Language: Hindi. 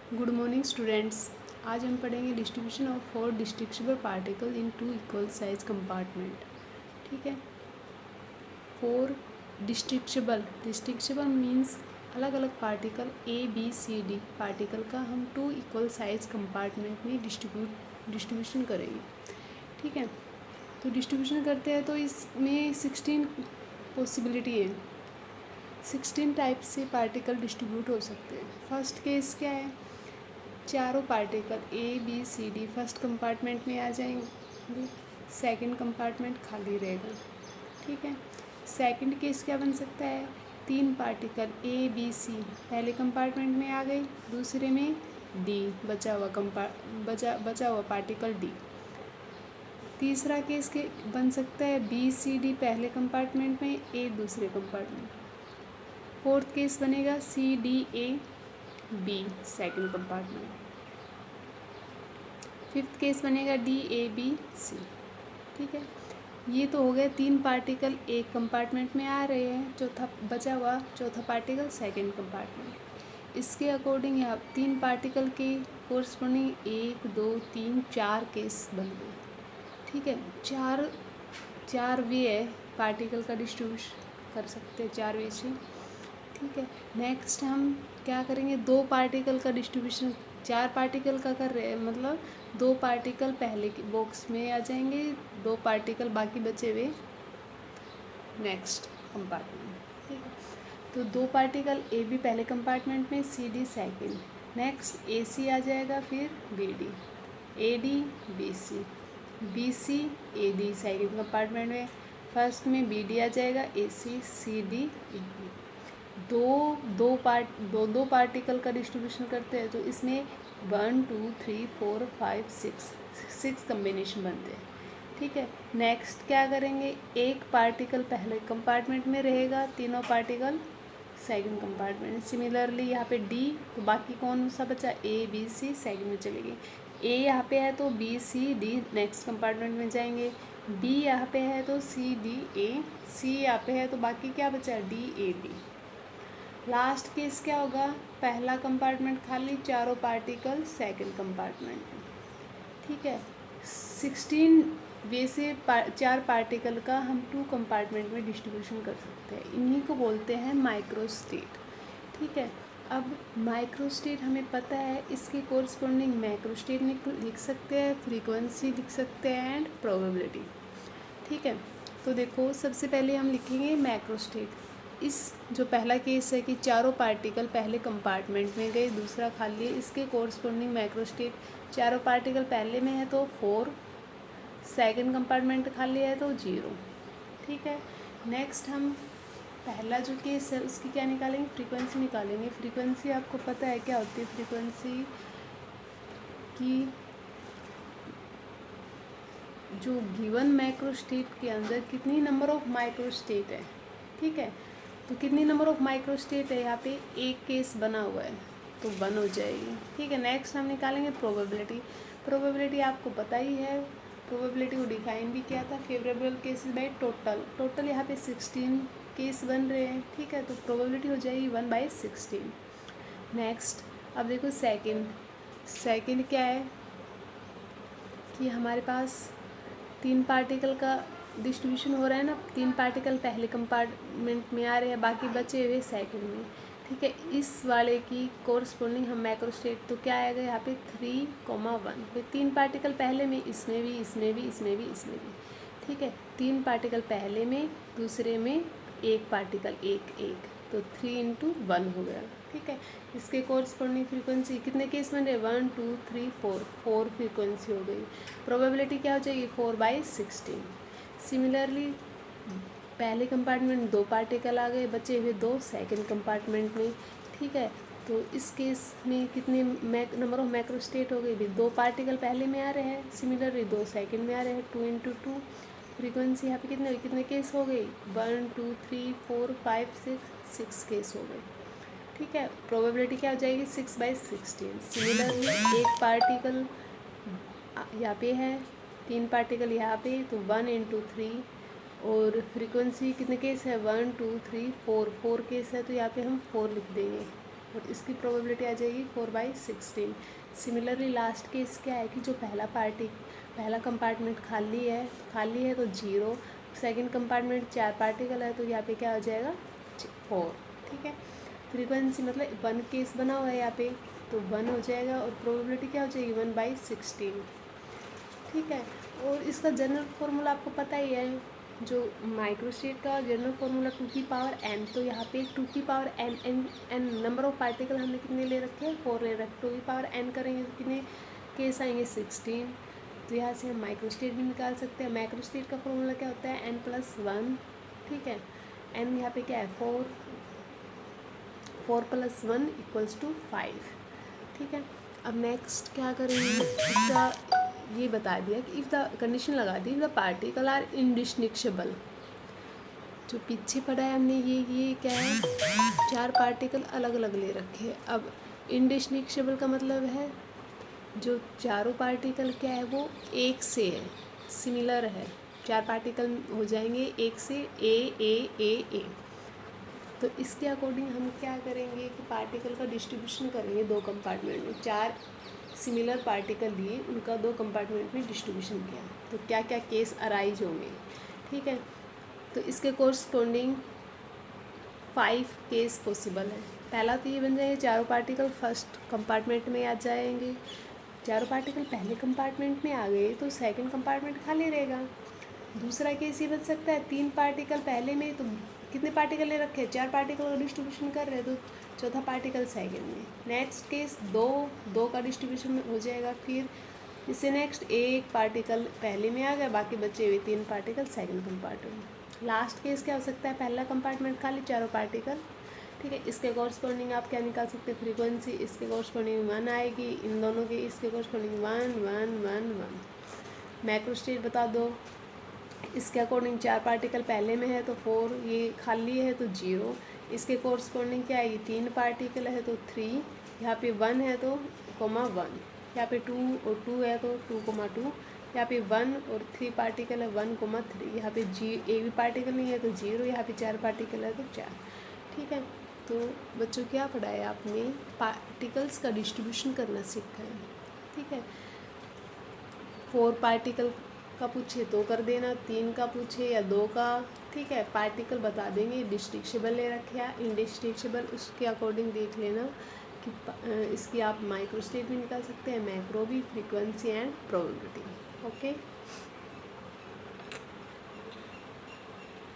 Good morning students. आज हम पढ़ेंगे distribution of 4 distributable particle in 2 equal size compartment. ठीक है, 4 डिस्ट्रिब्यूटेबल मीन्स अलग अलग पार्टिकल ABCD पार्टिकल का हम 2 इक्वल साइज कंपार्टमेंट में डिस्ट्रीब्यूशन करेंगे। ठीक है, तो डिस्ट्रीब्यूशन करते हैं तो इसमें 16 पॉसिबिलिटी है। 16 टाइप से पार्टिकल डिस्ट्रीब्यूट हो सकते हैं। फर्स्ट केस क्या है, चारों पार्टिकल ABCD फर्स्ट कंपार्टमेंट में आ जाएंगे, सेकंड कंपार्टमेंट खाली रहेगा। ठीक है, सेकंड केस क्या बन सकता है, 3 पार्टिकल ABC पहले कंपार्टमेंट में आ गए, दूसरे में D बचा हुआ पार्टिकल D। तीसरा केस के बन सकता है BCD पहले कंपार्टमेंट में, A दूसरे कंपार्टमेंट। फोर्थ केस बनेगा CDAB second compartment. Fifth case बनेगा DABC। ठीक है, ये तो हो गए 3 पार्टिकल एक कंपार्टमेंट में आ रहे हैं, बचा हुआ चौथा पार्टिकल सेकंड कंपार्टमेंट। इसके अकॉर्डिंग यहाँ 3 पार्टिकल के कोरस्पोंडिंग 1 2 3 4 केस बन गए। ठीक है, चार वे है पार्टिकल का डिस्ट्रीब्यूशन कर सकते हैं, 4 वे से। ठीक है, नेक्स्ट हम क्या करेंगे, 2 पार्टिकल का डिस्ट्रीब्यूशन 4 पार्टिकल का कर रहे हैं, मतलब 2 पार्टिकल पहले के बॉक्स में आ जाएंगे, 2 पार्टिकल बाकी बचे हुए नेक्स्ट कंपार्टमेंट। ठीक है, तो 2 पार्टिकल AB पहले कंपार्टमेंट में, CD सेकंड, नेक्स्ट AC आ जाएगा, फिर BD, AD BC, BC AD second compartment में, फर्स्ट में BD आ जाएगा, AC CD AB। दो पार्टिकल का डिस्ट्रीब्यूशन करते हैं तो इसमें 1 2 3 4 5 6 कम्बिनेशन बनते हैं। ठीक है, नेक्स्ट क्या करेंगे, एक पार्टिकल पहले कंपार्टमेंट में रहेगा, तीनों पार्टिकल सेकंड कंपार्टमेंट। सिमिलरली यहाँ पे D, तो बाकी कौन सा बचा, ABC सेकंड में चलेगी। A यहाँ पे है तो BCD नेक्स्ट कंपार्टमेंट में जाएंगे, B यहाँ पे है तो CDA, C यहाँ पे है तो बाकी क्या बचा, DAB। लास्ट केस क्या होगा, पहला कंपार्टमेंट खाली, चारों पार्टिकल सेकंड कंपार्टमेंट में। ठीक है, 16 वे से 4 पार्टिकल का हम 2 कंपार्टमेंट में डिस्ट्रीब्यूशन कर सकते हैं। इन्हीं को बोलते हैं माइक्रोस्टेट। ठीक है, अब माइक्रोस्टेट हमें पता है, इसके कोरस्पोंडिंग मैक्रोस्टेट लिख सकते हैं, फ्रीक्वेंसी लिख सकते हैं एंड प्रोबेबिलिटी। ठीक है, तो देखो सबसे पहले हम लिखेंगे मैक्रोस्टेट। इस जो पहला केस है कि चारों पार्टिकल पहले कंपार्टमेंट में गए, दूसरा खाली है, इसके कोरस्पोंडिंग मैक्रोस्टेट, चारों पार्टिकल पहले में है तो 4, सेकंड कंपार्टमेंट खाली है तो 0। ठीक है, नेक्स्ट हम पहला जो केस है उसकी क्या निकालेंगे, फ्रीक्वेंसी निकालेंगे। फ्रीक्वेंसी आपको पता है क्या होती है, फ्रीक्वेंसी की जो गिवन माइक्रोस्टेट के अंदर कितनी नंबर ऑफ माइक्रोस्टेट है। ठीक है, तो कितनी नंबर ऑफ माइक्रोस्टेट है, यहाँ पे एक केस बना हुआ है तो 1 हो जाएगी। ठीक है, नेक्स्ट हम निकालेंगे प्रोबेबिलिटी। प्रोबेबिलिटी आपको पता ही है, प्रोबेबिलिटी को डिफाइन भी किया था, फेवरेबल केसेस बाई टोटल यहाँ पे 16 केस बन रहे हैं। ठीक है, तो प्रोबेबिलिटी हो जाएगी 1/16। नेक्स्ट अब देखो सेकंड क्या है कि हमारे पास 3 पार्टिकल का डिस्ट्रीब्यूशन हो रहा है ना, 3 पार्टिकल पहले कंपार्टमेंट में आ रहे हैं, बाकी बचे हुए सेकंड में। ठीक है, इस वाले की कोरस्पोंडिंग हम मैक्रोस्टेट, तो क्या आएगा यहाँ पे 3,1, फिर 3 पार्टिकल पहले में, इसमें भी इसमें भी इसमें भी इसमें भी। ठीक है, 3 पार्टिकल पहले में, दूसरे में एक पार्टिकल एक, तो 3 × 1 हो गया। ठीक है, इसके कोरस्पोंडिंग फ्रीक्वेंसी कितने केस बन रहे, 1 2 3 4 फ्रीक्वेंसी हो गई। प्रोबेबिलिटी क्या हो जाएगी, 4/16। सिमिलरली पहले कंपार्टमेंट में 2 पार्टिकल आ गए, बचे हुए 2 सेकंड कंपार्टमेंट में। ठीक है, तो इस केस में कितने नंबर ऑफ मैक्रोस्टेट हो गई भी, 2 पार्टिकल पहले में आ रहे हैं, सिमिलरली 2 सेकंड में आ रहे हैं, 2 × 2। फ्रीक्वेंसी यहाँ पे कितने केस हो गई, 1 2 3 4 5 6 केस हो गए। ठीक है, प्रोबेबिलिटी क्या हो जाएगी, 6/16। सिमिलरली एक पार्टिकल यहाँ पे है, 3 पार्टिकल यहाँ पे, तो 1 × 3, और फ्रीक्वेंसी कितने केस है, 1 2 3 4 केस है, तो यहाँ पे हम 4 लिख देंगे। और इसकी प्रोबेबिलिटी आ जाएगी 4/16। सिमिलरली लास्ट केस क्या है कि जो पहला कंपार्टमेंट खाली है तो 0, सेकंड कंपार्टमेंट 4 पार्टिकल है तो यहाँ पे क्या हो जाएगा 4। ठीक है, फ्रीक्वेंसी मतलब 1 केस बना हुआ है यहाँ पे, तो 1 हो जाएगा और प्रोबेबिलिटी क्या हो जाएगी 1/16। ठीक है, और इसका जनरल फॉर्मूला आपको पता ही है, जो माइक्रोस्टेट का जनरल फॉर्मूला 2n, तो यहाँ पे 2n नंबर ऑफ पार्टिकल हमने कितने ले रखे हैं 4 ले रखे, 2n करेंगे तो कितने केस आएंगे 16। तो यहाँ से हम माइक्रोस्टेट भी निकाल सकते हैं। माइक्रोस्टेट का फॉर्मूला क्या होता है n+1। ठीक है, n यहाँ पे क्या है 4 + 1 = 5। ठीक है, अब नेक्स्ट क्या करेंगे, इसका ये बता दिया कि इफ़ द कंडीशन लगा दी, द पार्टिकल आर इंडिस्टिंक्शेबल। जो पीछे पढ़ा है हमने ये क्या है, 4 पार्टिकल अलग अलग ले रखे हैं। अब इंडिस्टिंक्शेबल का मतलब है जो चारों पार्टिकल क्या है वो एक से है, सिमिलर है, 4 पार्टिकल हो जाएंगे एक से ए। तो इसके अकॉर्डिंग हम क्या करेंगे कि पार्टिकल का डिस्ट्रीब्यूशन करेंगे 2 कंपार्टमेंट में। 4 सिमिलर पार्टिकल लिए, उनका 2 कंपार्टमेंट में डिस्ट्रीब्यूशन किया, तो क्या क्या केस अराइज होंगे। ठीक है, तो इसके कोरस्पॉन्डिंग 5 केस पॉसिबल है। पहला तो ये बन जाएगा चारों पार्टिकल फर्स्ट कंपार्टमेंट में आ जाएंगे। चारों पार्टिकल पहले कंपार्टमेंट में आ गए तो सेकंड कंपार्टमेंट खाली रहेगा। दूसरा केस ये बन सकता है 3 पार्टिकल पहले में, तो कितने पार्टिकल ले रखे हैं 4 पार्टिकल का डिस्ट्रीब्यूशन कर रहे हैं, तो चौथा पार्टिकल सेकंड में। नेक्स्ट केस 2 का डिस्ट्रीब्यूशन हो जाएगा। फिर इससे नेक्स्ट एक पार्टिकल पहले में आ गया, बाकी बचे हुए 3 particle second compartment. Last case क्या हो सकता है, पहला कंपार्टमेंट खाली, चारों पार्टिकल। ठीक है, इसके कॉरस्पॉन्डिंग आप क्या निकाल सकते हैं फ्रीक्वेंसी, इसके कॉरस्पॉन्डिंग 1 आएगी, इन दोनों के इसके कॉरस्पॉन्डिंग 1 1 1 1। मैक्रोस्टेट बता दो, इसके अकॉर्डिंग 4 पार्टिकल पहले में है तो 4, ये खाली है तो 0। इसके कोरस्पॉन्डिंग क्या आएगी, 3 पार्टिकल है तो 3, यहाँ पे 1 है तो 1, यहाँ पे 2 और 2 है तो 2, यहाँ पे 1 और 3 पार्टिकल है 1, 3, यहाँ पे एक भी पार्टिकल नहीं है तो 0, यहाँ पे 4 पार्टिकल है तो 4। ठीक है, तो बच्चों क्या पढ़ाया आपने, पार्टिकल्स का डिस्ट्रीब्यूशन करना सीखा है। ठीक है, 4 पार्टिकल का पूछे तो कर देना, 3 का पूछे या 2 का। ठीक है, पार्टिकल बता देंगे डिस्ट्रिक्शेबल ले रखे या इंडिस्ट्रिक्शेबल, उसके अकॉर्डिंग देख लेना कि इसकी आप माइक्रोस्टेट भी निकाल सकते हैं, मैक्रो भी, फ्रीक्वेंसी एंड प्रोबेबिलिटी। ओके।